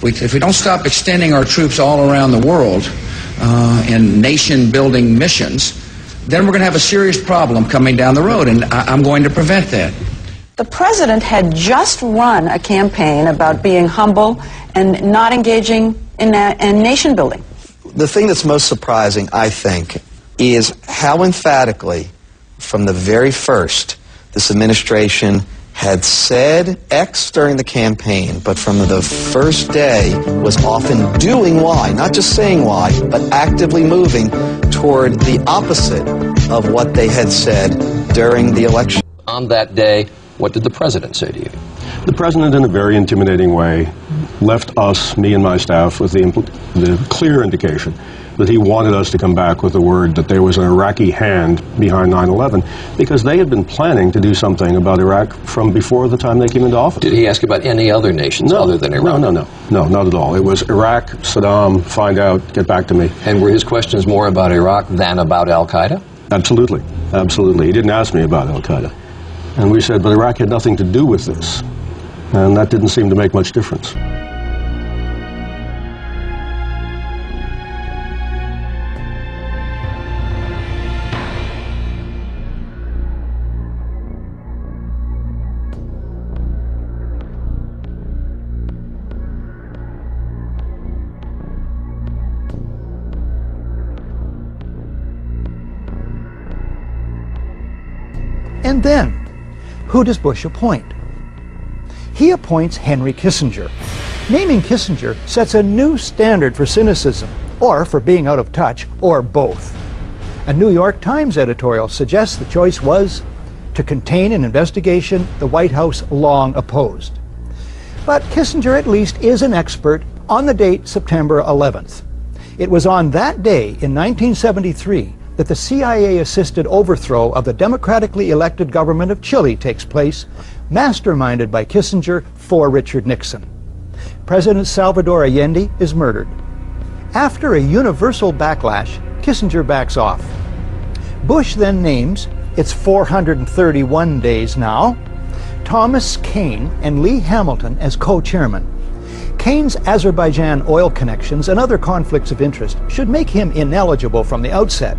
If we don't stop extending our troops all around the world in nation-building missions, then we're going to have a serious problem coming down the road, and I'm going to prevent that. The president had just run a campaign about being humble and not engaging in nation building. The thing that's most surprising, I think, is how emphatically, from the very first, this administration had said X during the campaign, but from the first day was often doing Y, not just saying Y, but actively moving toward the opposite of what they had said during the election. On that day, what did the president say to you? The president, in a very intimidating way, left us, me and my staff, with the clear indication that he wanted us to come back with the word that there was an Iraqi hand behind 9/11, because they had been planning to do something about Iraq from before the time they came into office. Did he ask about any other nations other than Iraq? No, not at all. It was Iraq, Saddam, find out, get back to me. And were his questions more about Iraq than about al-Qaeda? Absolutely, absolutely. He didn't ask me about al-Qaeda. And we said, but Iraq had nothing to do with this. And that didn't seem to make much difference. And then, who does Bush appoint? He appoints Henry Kissinger. Naming Kissinger sets a new standard for cynicism, or for being out of touch, or both. A New York Times editorial suggests the choice was to contain an investigation the White House long opposed. But Kissinger at least is an expert on the date September 11th. It was on that day in 1973 that the CIA-assisted overthrow of the democratically elected government of Chile takes place, masterminded by Kissinger for Richard Nixon. President Salvador Allende is murdered. After a universal backlash, Kissinger backs off. Bush then names, it's 431 days now, Thomas Kean and Lee Hamilton as co-chairman. Kean's Azerbaijan oil connections and other conflicts of interest should make him ineligible from the outset.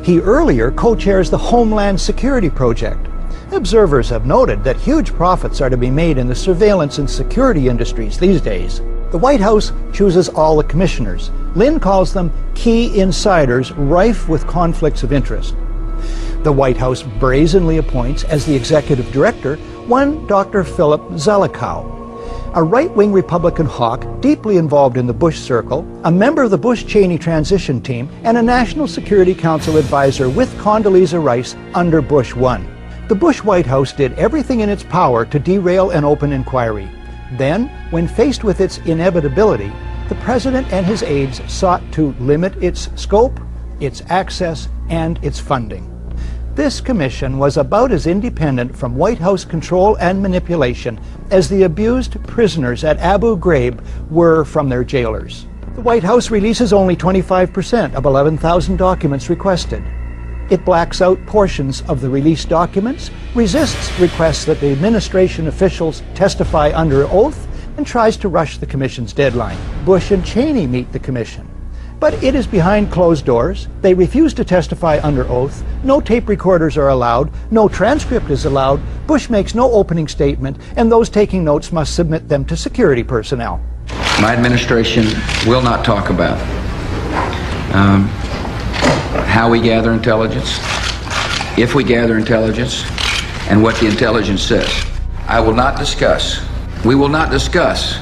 He earlier co-chairs the Homeland Security Project. Observers have noted that huge profits are to be made in the surveillance and security industries these days. The White House chooses all the commissioners. Lynn calls them key insiders rife with conflicts of interest. The White House brazenly appoints as the executive director one Dr. Philip Zelikow, a right-wing Republican hawk deeply involved in the Bush circle, a member of the Bush-Cheney transition team, and a National Security Council advisor with Condoleezza Rice under Bush 1. The Bush White House did everything in its power to derail an open inquiry. Then, when faced with its inevitability, the president and his aides sought to limit its scope, its access, and its funding. This commission was about as independent from White House control and manipulation as the abused prisoners at Abu Ghraib were from their jailers. The White House releases only 25% of 11,000 documents requested. It blacks out portions of the released documents, resists requests that the administration officials testify under oath, and tries to rush the commission's deadline. Bush and Cheney meet the commission. But it is behind closed doors. They refuse to testify under oath. No tape recorders are allowed. No transcript is allowed. Bush makes no opening statement, and those taking notes must submit them to security personnel. My administration will not talk about how we gather intelligence, if we gather intelligence, and what the intelligence says. I will not discuss. We will not discuss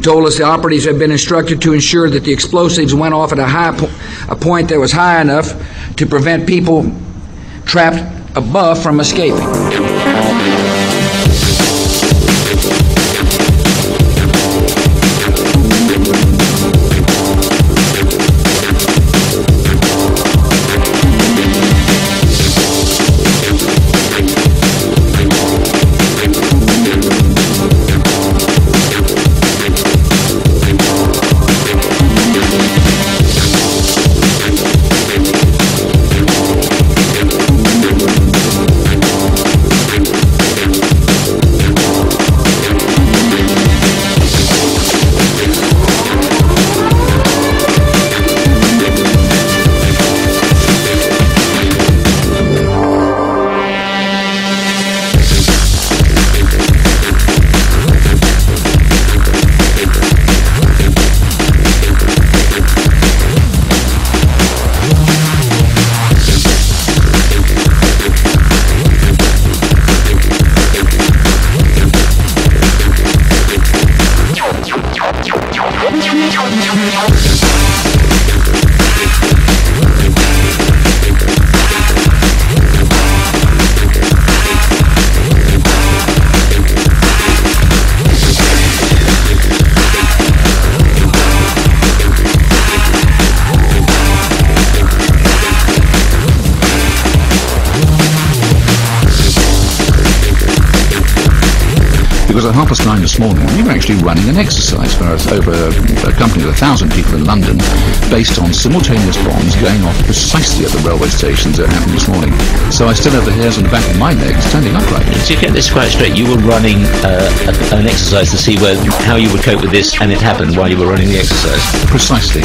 told us the operatives had been instructed to ensure that the explosives went off at a point that was high enough to prevent people trapped above from escaping. Because at 9:30 this morning, we were actually running an exercise for over a company of 1,000 people in London, based on simultaneous bombs going off precisely at the railway stations that happened this morning. So I still have the hairs on the back of my legs standing upright. To get this quite straight, you were running an exercise to see how you would cope with this, and it happened while you were running the exercise? Precisely.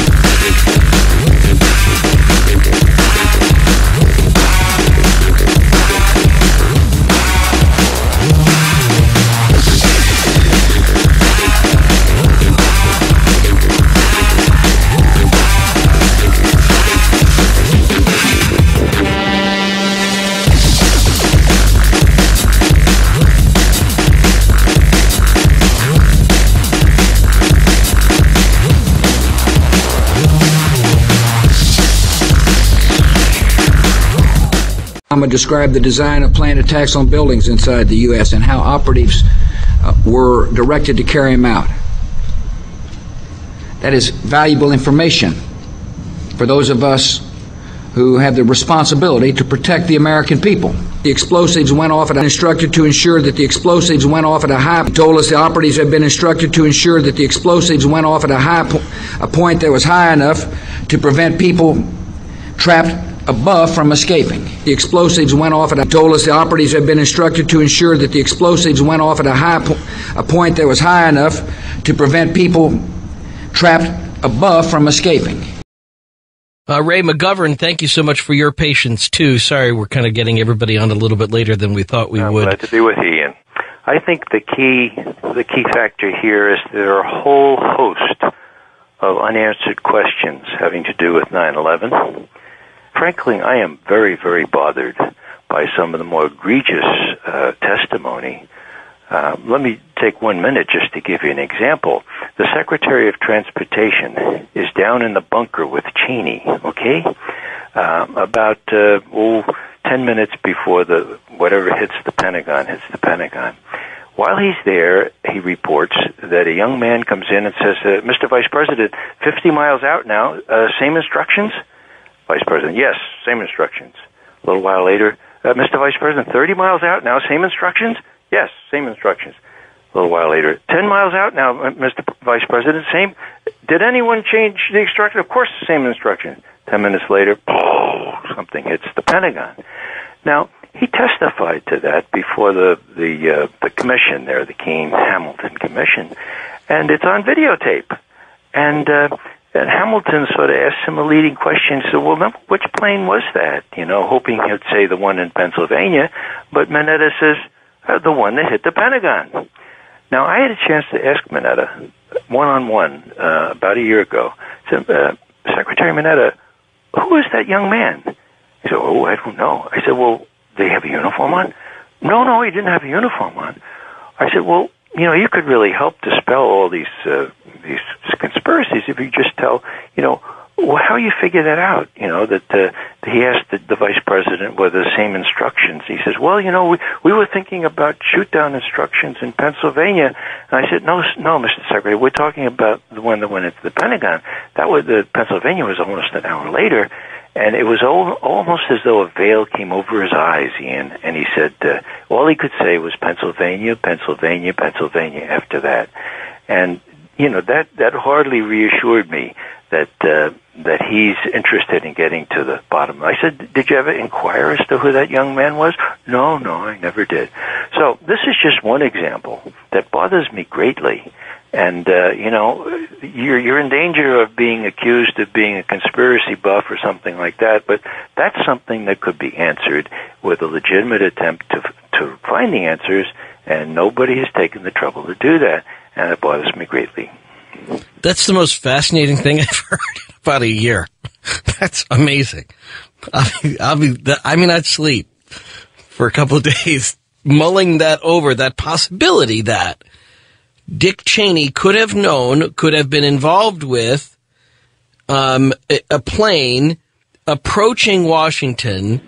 Described the design of planned attacks on buildings inside the U.S. and how operatives were directed to carry them out. That is valuable information for those of us who have the responsibility to protect the American people. The explosives went off at instructed to ensure that the explosives went off at a high. Told us the operatives had been instructed to ensure that the explosives went off at a point that was high enough to prevent people trapped above from escaping. The explosives went off at told us the operatives had been instructed to ensure that the explosives went off at a point that was high enough to prevent people trapped above from escaping. Ray McGovern, thank you so much for your patience too. Sorry, we're kind of getting everybody on a little bit later than we thought we would. I'm glad to be with you, Ian. I think the key factor here is there are a whole host of unanswered questions having to do with 9/11. Frankly, I am very, very bothered by some of the more egregious testimony. Let me take 1 minute just to give you an example. The Secretary of Transportation is down in the bunker with Cheney, okay? About 10 minutes before whatever hits the Pentagon. While he's there, he reports that a young man comes in and says, Mr. Vice President, 50 miles out now, same instructions? Vice President, yes, same instructions. A little while later, Mr. Vice President, 30 miles out now, same instructions? Yes, same instructions. A little while later, 10 miles out now, Mr. Vice President, same. Did anyone change the instruction? Of course, the same instruction. 10 minutes later, something hits the Pentagon. Now, he testified to that before the commission there, the Kane-Hamilton Commission, and it's on videotape. And Hamilton sort of asked him a leading question. He said, well, which plane was that? You know, hoping he'd say the one in Pennsylvania. But Mineta says, the one that hit the Pentagon. Now, I had a chance to ask Mineta one-on-one about a year ago. I said, Secretary Mineta, who is that young man? He said, oh, I don't know. I said, well, they have a uniform on? No, he didn't have a uniform on. I said, well, you could really help dispel all these conspiracies if you just tell, how you figure that out. That he asked the vice president whether the same instructions. He says, well, we were thinking about shoot-down instructions in Pennsylvania. And I said, no, Mr. Secretary, we're talking about the one that went into the Pentagon. The Pennsylvania was almost an hour later. And it was almost as though a veil came over his eyes, Ian. And he said, all he could say was Pennsylvania, Pennsylvania, Pennsylvania after that. And, that hardly reassured me that he's interested in getting to the bottom. I said, did you ever inquire as to who that young man was? No, I never did. So this is just one example that bothers me greatly. And, you're in danger of being accused of being a conspiracy buff or something like that, but that's something that could be answered with a legitimate attempt to find the answers, and nobody has taken the trouble to do that, and it bothers me greatly. That's the most fascinating thing I've heard in about a year. That's amazing. I'd sleep for a couple of days mulling that over, that possibility that Dick Cheney could have been involved with a plane approaching Washington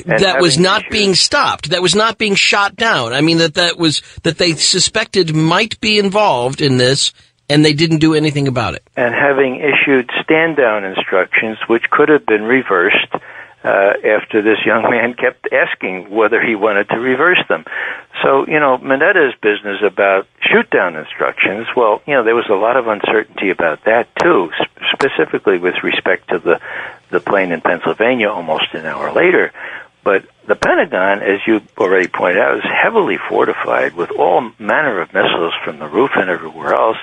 that was not being stopped, that was not being shot down. I mean, that they suspected might be involved in this, and they didn't do anything about it. And having issued stand-down instructions, which could have been reversed after this young man kept asking whether he wanted to reverse them. So, Minetta's business about shoot-down instructions, well, there was a lot of uncertainty about that, too, specifically with respect to the plane in Pennsylvania almost an hour later. But the Pentagon, as you already pointed out, is heavily fortified with all manner of missiles from the roof and everywhere else.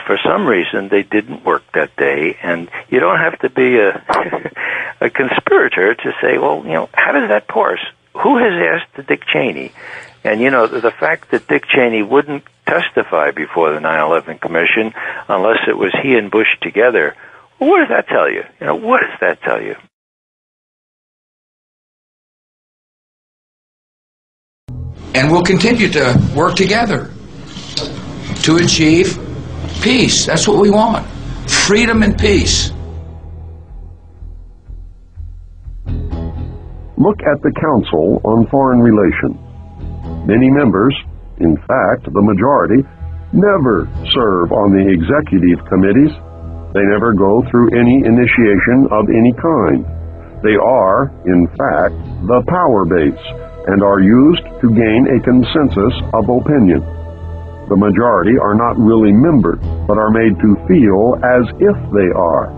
For some reason, they didn't work that day, and you don't have to be a conspirator to say, well, how does that parse? Who has asked Dick Cheney? And, the fact that Dick Cheney wouldn't testify before the 9/11 Commission unless it was he and Bush together, well, what does that tell you? What does that tell you? And we'll continue to work together to achieve peace. That's what we want. Freedom and peace. Look at the Council on Foreign Relations. Many members, in fact, the majority, never serve on the executive committees. They never go through any initiation of any kind. They are, in fact, the power base and are used to gain a consensus of opinion. The majority are not really members, but are made to feel as if they are.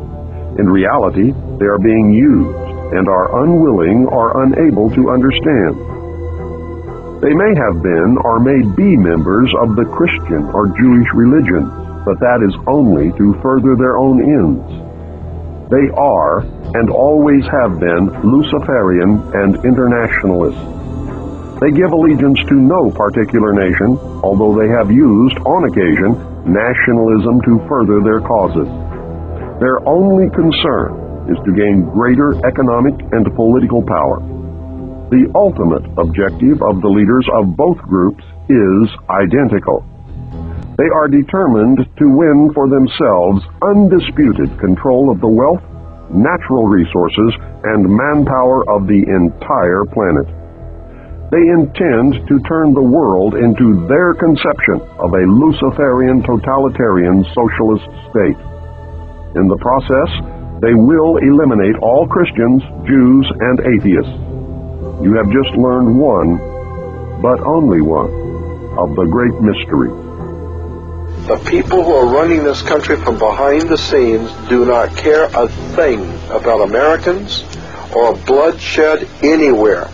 In reality, they are being used and are unwilling or unable to understand. They may have been or may be members of the Christian or Jewish religion, but that is only to further their own ends. They are, and always have been, Luciferian and internationalist. They give allegiance to no particular nation, although they have used, on occasion, nationalism to further their causes. Their only concern is to gain greater economic and political power. The ultimate objective of the leaders of both groups is identical. They are determined to win for themselves undisputed control of the wealth, natural resources, and manpower of the entire planet. They intend to turn the world into their conception of a Luciferian totalitarian socialist state. In the process, they will eliminate all Christians, Jews, and atheists. You have just learned one, but only one, of the great mystery. The people who are running this country from behind the scenes do not care a thing about Americans or bloodshed anywhere.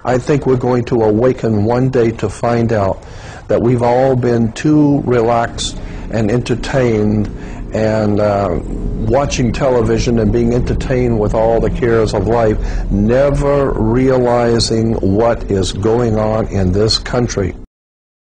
I think we're going to awaken one day to find out that we've all been too relaxed and entertained and watching television and being entertained with all the cares of life, never realizing what is going on in this country.